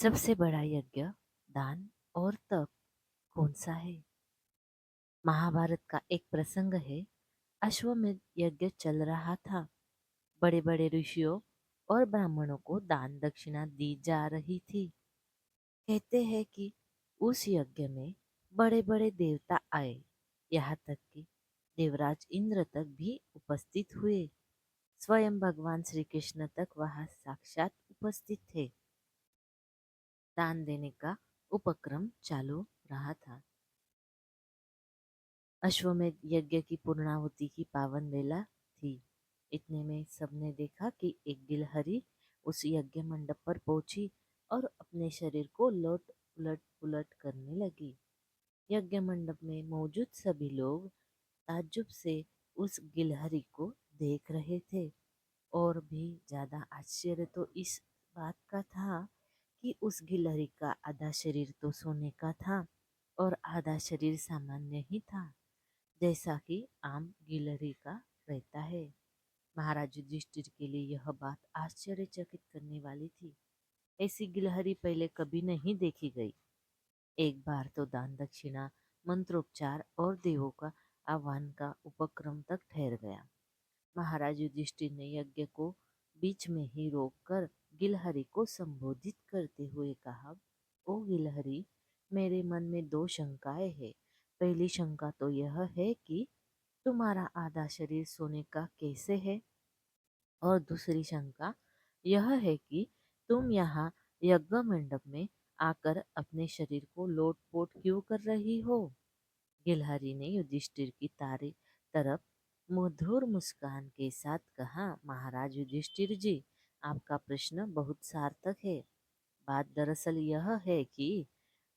सबसे बड़ा यज्ञ, दान और तप कौन सा है? महाभारत का एक प्रसंग है। अश्वमेध यज्ञ चल रहा था। बड़े बड़े ऋषियों और ब्राह्मणों को दान दक्षिणा दी जा रही थी। कहते हैं कि उस यज्ञ में बड़े बड़े देवता आए, यहाँ तक कि देवराज इंद्र तक भी उपस्थित हुए। स्वयं भगवान श्री कृष्ण तक वहां साक्षात उपस्थित थे। दान देने का उपक्रम चालू रहा था। अश्वमेध यज्ञ की पूर्णाहुति की पावन वेला थी। इतने में सबने देखा कि एक गिलहरी उस यज्ञ मंडप पर पहुंची और अपने शरीर को लौट उलट पुलट करने लगी। यज्ञ मंडप में मौजूद सभी लोग ताज्जुब से उस गिलहरी को देख रहे थे। और भी ज्यादा आश्चर्य तो इस बात का था कि उस गिलहरी का आधा शरीर तो सोने का था और आधा शरीर सामान्य ही था, जैसा कि आम गिलहरी का रहता है। महाराज युधिष्ठिर के लिए यह बात आश्चर्यचकित करने वाली थी। ऐसी गिलहरी पहले कभी नहीं देखी गई। एक बार तो दान दक्षिणा, मंत्रोपचार और देवों का आह्वान का उपक्रम तक ठहर गया। महाराज युधिष्ठिर ने यज्ञ को बीच में ही रोककर गिलहरी को संबोधित करते हुए कहा, ओ गिलहरी, मेरे मन में दो शंकाएं हैं। पहली शंका तो यह है कि तुम्हारा आधा शरीर सोने का कैसे है, और दूसरी शंका यह है कि तुम यहाँ यज्ञ मंडप में आकर अपने शरीर को लोटपोट क्यों कर रही हो। गिलहरी ने युधिष्ठिर की तारी तरफ मधुर मुस्कान के साथ कहा, महाराज युधिष्ठिर जी, आपका प्रश्न बहुत सार्थक है। बात दरअसल यह है कि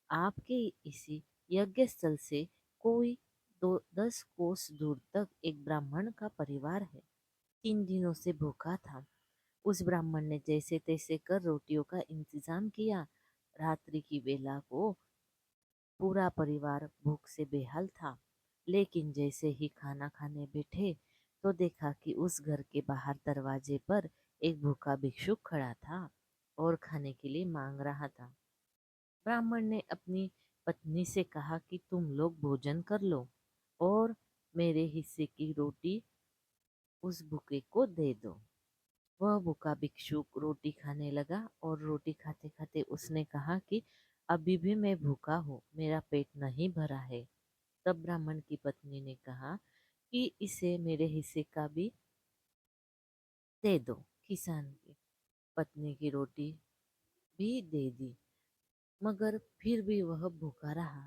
आपके इसी यज्ञ स्थल से कोई 10 कोस दूर तक एक ब्राह्मण का परिवार है। 3 दिनों से भूखा था। उस ब्राह्मण ने जैसे तैसे कर रोटियों का इंतजाम किया। रात्रि की बेला को पूरा परिवार भूख से बेहाल था। लेकिन जैसे ही खाना खाने बैठे तो देखा कि उस घर के बाहर दरवाजे पर एक भूखा भिक्षुक खड़ा था और खाने के लिए मांग रहा था। ब्राह्मण ने अपनी पत्नी से कहा कि तुम लोग भोजन कर लो और मेरे हिस्से की रोटी उस भूखे को दे दो। वह भूखा भिक्षुक रोटी खाने लगा और रोटी खाते खाते उसने कहा कि अभी भी मैं भूखा हूँ, मेरा पेट नहीं भरा है। तब ब्राह्मण की पत्नी ने कहा कि इसे मेरे हिस्से का भी दे दो। किसान की पत्नी की रोटी भी दे दी, मगर फिर भी वह भूखा रहा।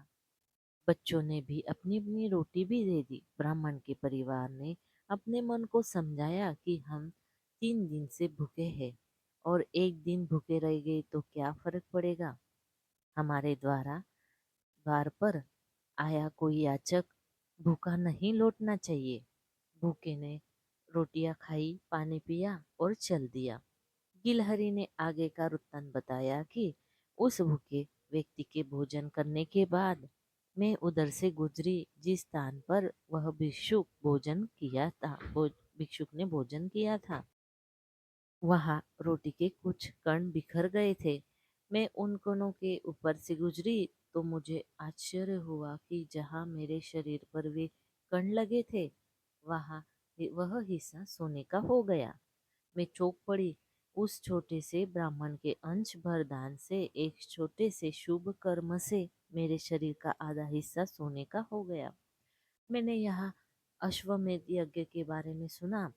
बच्चों ने भी अपनी अपनी रोटी भी दे दी। ब्राह्मण के परिवार ने अपने मन को समझाया कि हम 3 दिन से भूखे हैं और एक दिन भूखे रह गए तो क्या फर्क पड़ेगा। हमारे द्वार पर आया कोई याचक भूखा नहीं लौटना चाहिए। भूखे ने रोटियां खाई, पानी पिया और चल दिया। गिलहरी ने आगे का वृत्तांत बताया कि उस भूखे व्यक्ति के भोजन करने के बाद मैं उधर से गुजरी जिस स्थान पर वह भिक्षुक ने भोजन किया था। वहां रोटी के कुछ कण बिखर गए थे। मैं उन कणों के ऊपर से गुजरी तो मुझे आश्चर्य हुआ कि जहां मेरे शरीर पर वे कण लगे थे, वहां वह हिस्सा सोने का हो गया। मैं चौंक पड़ी। उस छोटे से ब्राह्मण के अंश भर दान से, एक छोटे से शुभ कर्म से मेरे शरीर का आधा हिस्सा सोने का हो गया। मैंने यहाँ अश्वमेध यज्ञ के बारे में सुना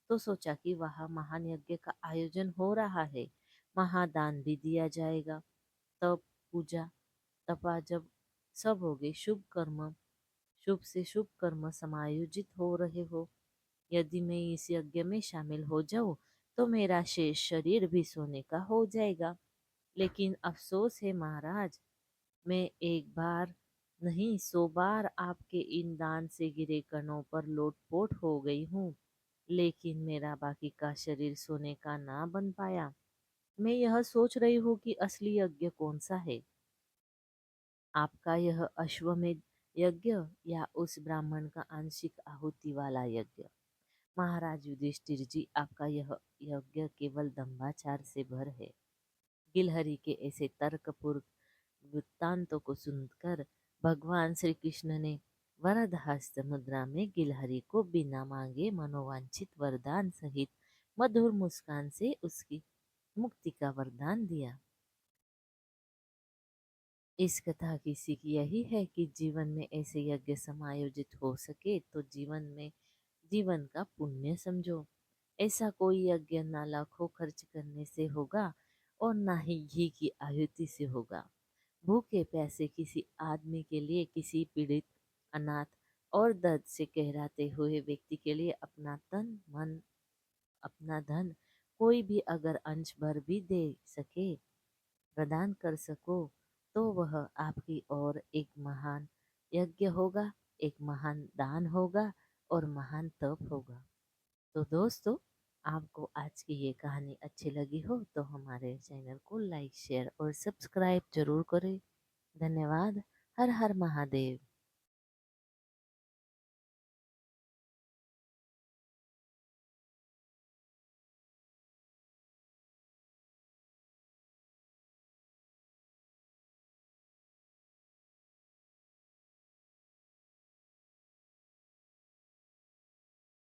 तो सोचा कि वहाँ महान यज्ञ का आयोजन हो रहा है। महादान भी दिया जाएगा। तब पूजा तपा जब सब हो गए, शुभ से शुभ कर्म समायोजित हो रहे हो। यदि मैं इस यज्ञ में शामिल हो जाऊं तो मेरा शेष शरीर भी सोने का हो जाएगा। लेकिन अफसोस है महाराज, मैं एक बार नहीं 100 बार आपके इन दान से गिरे कणों पर लोटपोट हो गई हूँ, लेकिन मेरा बाकी का शरीर सोने का ना बन पाया। मैं यह सोच रही हूँ कि असली यज्ञ कौन सा है, आपका यह अश्वमेध यज्ञ या उस ब्राह्मण का आंशिक आहुति वाला यज्ञ। महाराज युधिष्ठिर जी, आपका यह यज्ञ केवल दंभाचार से भर है। गिलहरी के ऐसे तर्कपूर्ण वृत्तांतों को सुनकर भगवान श्री कृष्ण ने वरद हस्त मुद्रा में गिलहरी को बिना मांगे मनोवांछित वरदान सहित मधुर मुस्कान से उसकी मुक्ति का वरदान दिया। इस कथा की सीख यही है कि जीवन में ऐसे यज्ञ समायोजित हो सके तो जीवन का पुण्य समझो। ऐसा कोई यज्ञ ना लाखों खर्च करने से होगा और ना ही घी की आहुति से होगा। भूखे प्यासे किसी आदमी के लिए, किसी पीड़ित, अनाथ और दर्द से कहराते हुए व्यक्ति के लिए अपना तन मन, अपना धन, कोई भी अगर अंश भर भी दे सके, प्रदान कर सको, तो वह आपकी ओर एक महान यज्ञ होगा, एक महान दान होगा और महान तप होगा। तो दोस्तों, आपको आज की ये कहानी अच्छी लगी हो तो हमारे चैनल को लाइक, शेयर और सब्सक्राइब जरूर करें। धन्यवाद। हर हर महादेव।